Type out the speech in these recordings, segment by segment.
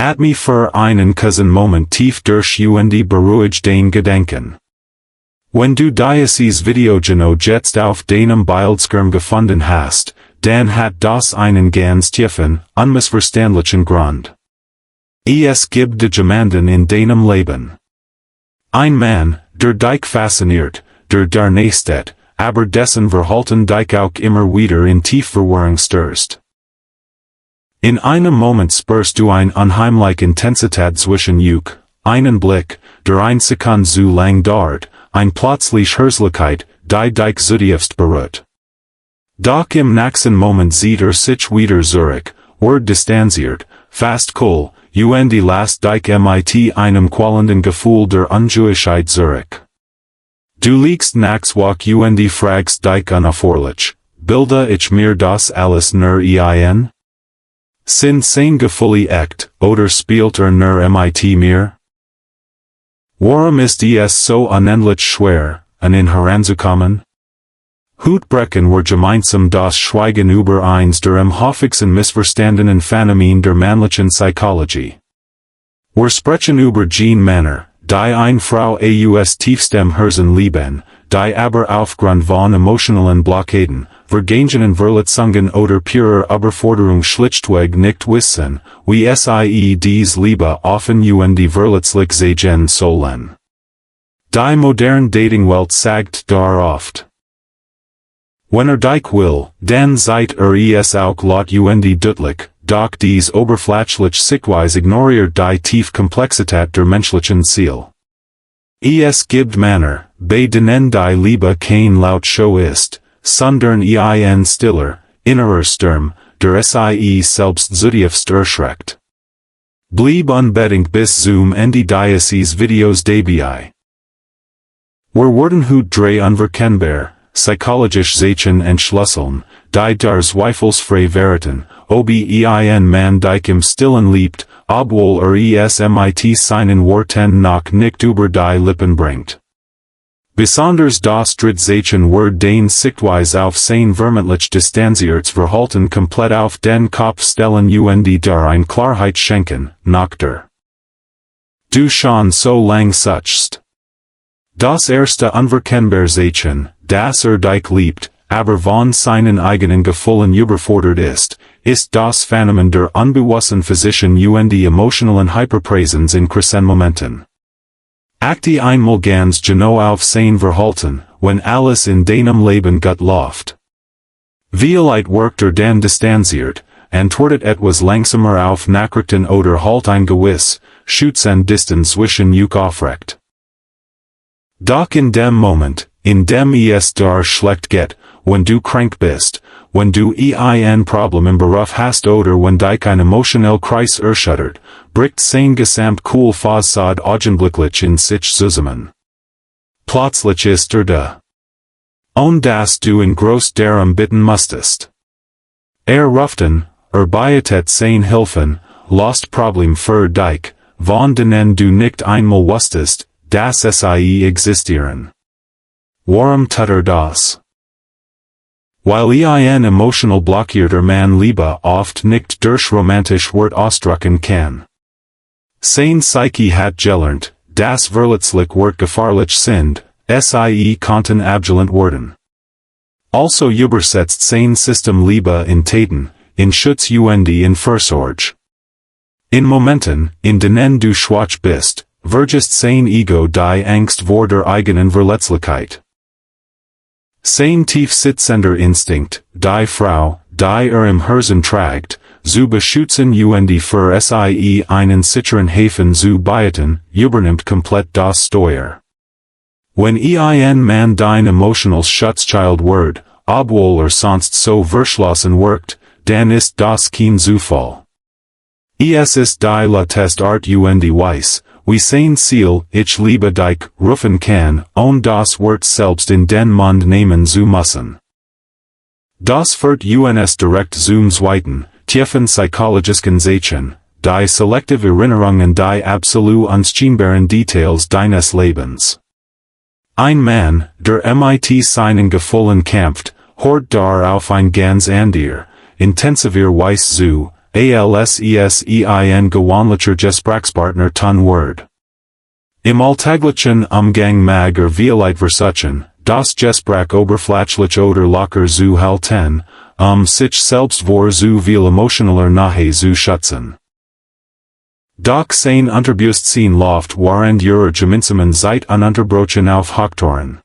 At me für einen Cousin Moment tief durch beruhig den Gedanken. Wenn du dieses Video jetzt auf deinem Bildschirm gefunden hast, dann hat das einen ganz tiefen, unmissverständlichen Grund. Es gibt jemanden in deinem Leben. Ein Mann, der dich fasziniert, der dir steht, aber dessen Verhalten dich auch immer wieder in Tiefverwirrung stürzt. In einem Moment spürst du eine unheimliche Intensität zwischen euch, einen Blick, der eine Sekunde zu lang dauert, ein plötzlich Herzlichkeit, die dich zutiefst berührt. Doch im nächsten Moment zieht sich wieder zurück, wird distanziert, fast cool, lässt dich mit einem quälenden Gefühl der Ungleichheit zurück. Du liegst nachts wach fragst dich unaufhörlich, bilde ich mir das alles nur ein? Sind seine Gefühle echt, oder spielt nur mit mir? Warum ist es so unendlich schwer, an ihn heranzukommen? Brechen wir gemeinsam das Schweigen über eins der am häufigsten missverstandenen Phänomene der männlichen Psychologie. Wir sprechen über jene Männer, die eine Frau aus tiefstem Herzen lieben, die aber aufgrund von emotionalen Blockaden, vergangenen Verletzungen oder purer Überforderung schlichtweg nicht wissen, wie sie dies Liebe offen verletzlich sein sollen. Die moderne Datingwelt sagt dar oft. Wenn dich will, dann seid es auch laut deutlich, doch dies oberflächlich Sichtweise ignoriert die Tiefkomplexität der menschlichen Seele. Es gibt Männer, bei denen die Liebe kein laut Show ist, sondern ein stiller, innerer Sturm, der selbst zutiefst erschreckt. Bleib unbedingt bis zum Ende dieses Videos dabei. Wir werden heute unverkennbar, psychologische Zeichen entschlüsseln, die der zweifelsfrei verraten, ob ein Mann dich im Stillen liebt, obwohl es mit seinen Worten noch nicht über die Lippen bringt. Besonders das Zeichen wird den Sichtweise auf sein vermeintlich distanziertes Verhalten komplett auf den Kopf stellen der ein Klarheit schenken, Nachter. Du schon so lang suchst. Das erste unverkennbare Zeichen, dass dich liebt, aber von seinen eigenen Gefühlen überfordert ist das Phänomen der unbewussten Physischen emotionalen Hyperpräsenz in Krisenmomenten. Achte einmal ganz genau auf sein Verhalten, wenn alles in deinem Leben gut läuft. Vielleicht wirkt dann distanziert, antwortet etwas langsamer auf Nachrichten oder halt ein gewiss, schützen Distanz zwischen euch aufrecht. Doch in dem Moment, in dem es dir schlecht geht, wenn du krank bist, wenn du ein Problem im Beruf hast oder wenn dich ein emotionell Kreis erschüttert, bricht sein Gesamtgefühl Fassade augenblicklich in sich zusammen. Plötzlich ist da. Und dass du in groß darum bitten musstest. Ruften, bietet sein Hilfen, lost Problem für dich, von denen du nicht einmal wusstest, dass sie existieren. Warum tut das? Weil ein emotional blockierter Mann Liebe oft nicht durch romantisch Wort ausdrücken kann. Sein Psyche hat gelernt, dass verletzlich Wort gefahrlich sind, sie konnten abgelehnt werden. Also übersetzt sein System Liebe in Taten, in Schutz in Fürsorge. In Momenten, in denen du schwach bist, vergisst sein Ego die Angst vor der eigenen Verletzlichkeit. Sein tief sitzender Instinkt, die Frau, die im Herzen trägt, zu beschützen für sie einen sicheren Hafen zu bieten, übernimmt komplett das Steuer. Wenn ein Mann dein emotional Schutzschild wird, obwohl sonst so verschlossen wirkt, dann ist das kein Zufall. Es ist die Latest Art weiß, wie sein Ziel, ich liebe dich, rufen kann, und das Wort selbst in den Mund nehmen zu müssen. Das führt uns direkt zum zweiten, tiefen psychologischen Zeichen, die selektive Erinnerung an die absolut unscheinbaren Details deines Lebens. Ein Mann, der mit seinen Gefühlen kämpft, hört dar auf ein ganz anderer, intensiver Weise zu, alsesein gewöhnlicher Gesprächspartner tun Word. Im alltäglichen Umgang mag versuchen, das Gespräch oberflächlich oder locker zu halten, sich selbst vor zu viel emotionaler Nähe zu schützen. Doch sein Unterbewusstsein läuft während ihrer gemeinsamen Zeit ununterbrochen auf Hochtouren.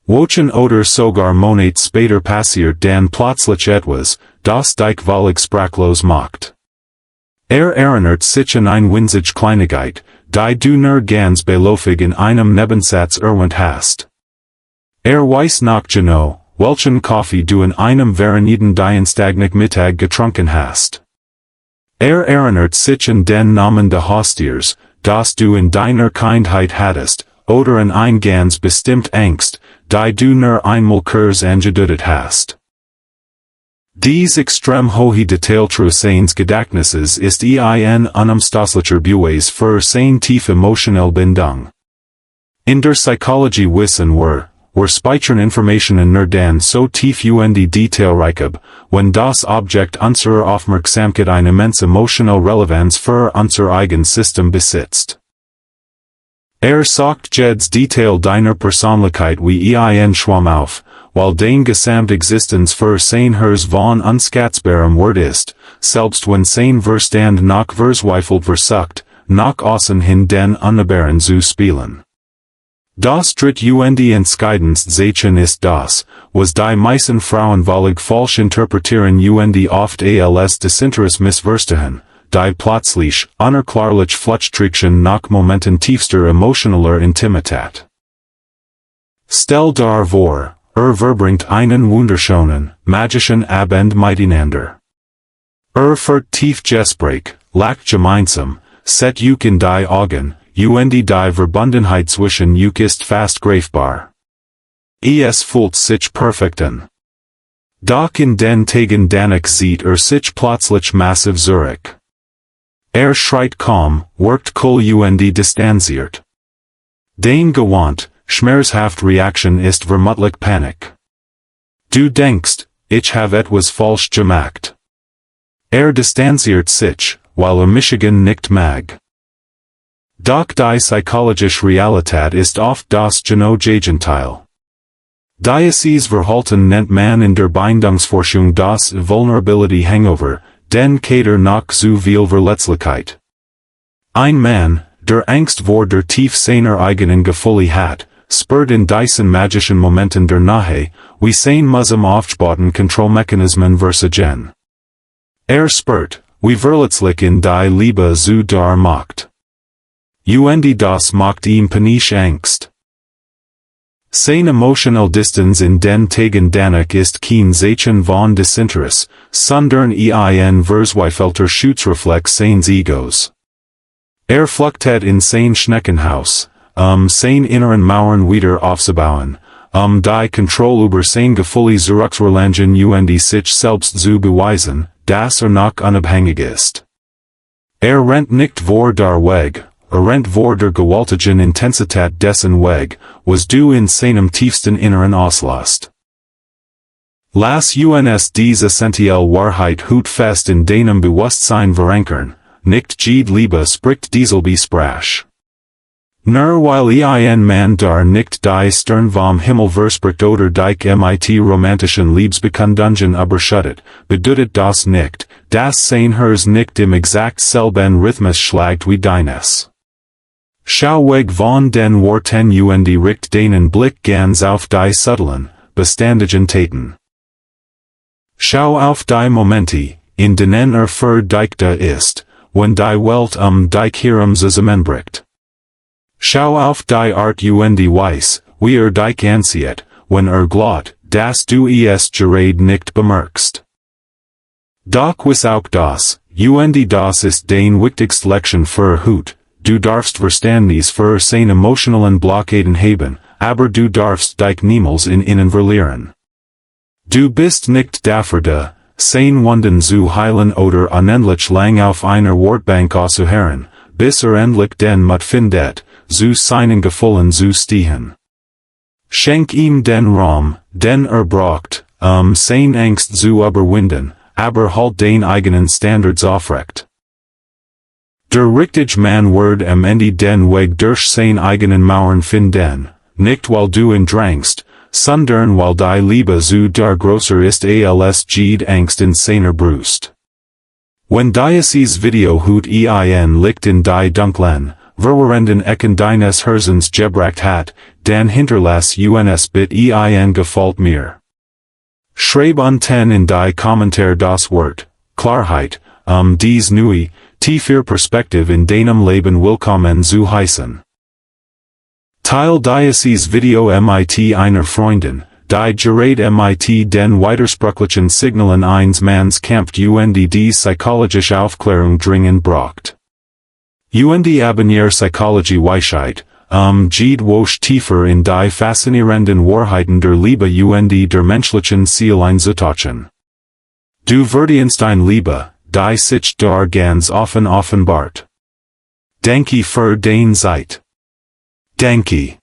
Wochen oder sogar Monate später passiert dann plötzlich etwas, das dich völlig sprachlos macht. Erinnert sich an eine winzige Kleinigkeit, die du nur ganz beiläufig in einem Nebensatz erwähnt hast. Weiß noch genau, welchen Kaffee du in einem währenden Dienstag Mittag getrunken hast. Erinnert sich an den Namen des Haustiers, das du in deiner Kindheit hattest, oder an ein ganz bestimmt Angst, die du nur einmal kurz angedeutet hast. Dies extrem hohe Detailtruhe seines Gedächtnisses ist ein unumstößlicher Beweis für seine tief emotionelle Bindung. In der Psychologie wissen wir speichern Informationen nur dann so tief detailreich, wenn das Objekt unserer Aufmerksamkeit eine immense emotionale Relevanz für unser eigenes System besitzt. Sagt jedes Detail deiner Persönlichkeit wie ein Schwamm auf, weil dein Gesamtexistenz für sein Hers von unskatzbarem Wert ist, selbst wenn sein Verstand noch verzweifelt versucht, nach außen hin den Unnahbaren zu spielen. Das dritte Entscheidendste Zeichen ist das, was die meisten Frauen völlig falsch interpretieren oft als Desinteresse missverstehen, die plötzlich, unerklärlich Fluchtstrichen nach Momenten tiefster emotionaler Intimität. Stell dir vor, verbringt einen wunderschönen, magischen Abend miteinander. Führt tief Gespräch, lacht gemeinsam, set euch in die Augen, die Verbundenheit zwischen euch ist fast greifbar. Es fühlt sich perfekt an. Doch in den Tagen danach sieht sich plötzlich massiv zurück. Schreit kaum, wirkt cool distanziert. Den gewohnt, schmerzhaft Reaktion ist vermutlich Panik. Du denkst, ich habe etwas falsch gemacht. Distanziert sich, weil Michigan nicht mag. Doch die psychologische Realität ist oft das genaue Gegenteil. Dieses Verhalten nennt man in der Bindungsforschung das Vulnerability Hangover, den Kater nach zu viel Verletzlichkeit. Ein Mann, der Angst vor der tief seiner eigenen Gefühle hat, spürt in diesen magischen Momenten der Nähe, wie sein Museum aufgebauten Kontrollmechanismen versagen. Spürt, wie verletzlich in die Liebe zu der macht. Das macht ihm panisch Angst. Sein emotional Distanz in den Tagen danach ist kein Zeichen von Desinteresse, sondern ein verzweifelter Schutzreflex seines Egos. Flüchtet in sein Schneckenhaus, sein inneren Mauern wieder aufzubauen, die Kontrolle über sein Gefühle zurückzuerlangen sich selbst zu beweisen, dass noch unabhängig ist. Rennt nicht vor der Weg, rennt vor der gewaltigen Intensität dessen Weg, was du in seinem tiefsten Inneren auslässt. Lass uns diese essentielle Wahrheit hut fest in deinem Bewusstsein verankern, nicht jede Liebe spricht dieselbe Sprache. Nur weil ein Mann der nicht die Stern vom Himmel verspricht oder dich mit romantischen Liebesbekundungen überschüttet, bedeutet das nicht, dass sein Herz nicht im exakt selben Rhythmus schlägt wie deines. Schau weg von den Worten richt deinen Blick ganz auf die subtilen, beständigen Taten. Schau auf die Momente, in denen für dich da ist, wenn die Welt dich herum zusammenbricht. Schau auf die Art weiß, wie dich ansieht, wenn glaubt, dass du es gerade nicht bemerkst. Doch was auch das, das ist dein wichtigste Lektion für Hut. Du darfst Verständnis für seine emotionalen Blockaden haben, aber du darfst dich niemals in ihnen verlieren. Du bist nicht dafür da, sein Wunden zu heilen oder unendlich lang auf einer Wortbank auszuharren, bis endlich den Mut findet, zu seinen Gefühlen zu stehen. Schenk ihm den Raum, den braucht, sein Angst zu überwinden, aber halt dein eigenen Standards aufrecht. Der richtige Mann wird am Ende den Weg durch sein eigenen Mauern finden, nicht weil du ihn drängst, sondern weil die Liebe zu dir größer ist als jede Angst in seiner Brust. Wenn dieses Video hut ein Licht in die dunklen, verwirrenden Ecken deines Herzens gebracht hat, dann hinterlass uns bitte ein Gefällt mir. Schreib unten in die Kommentare das Wort Klarheit, dies neue, tiefer Perspektive in deinem Leben willkommen zu heißen. Teil dieses Video mit einer Freundin, die gerät mit den widersprüchlichen Signalen eines Manns kämpft und die psychologische Aufklärung dringend braucht. Und abonniere PsychoWeisheit, geht wohl tiefer in die faszinierenden Wahrheiten der Liebe und der menschlichen Seele einzutauchen. Du verdienst ein Liebe, die sich dir ganz offen offenbart. Danke für deine Zeit. Danke.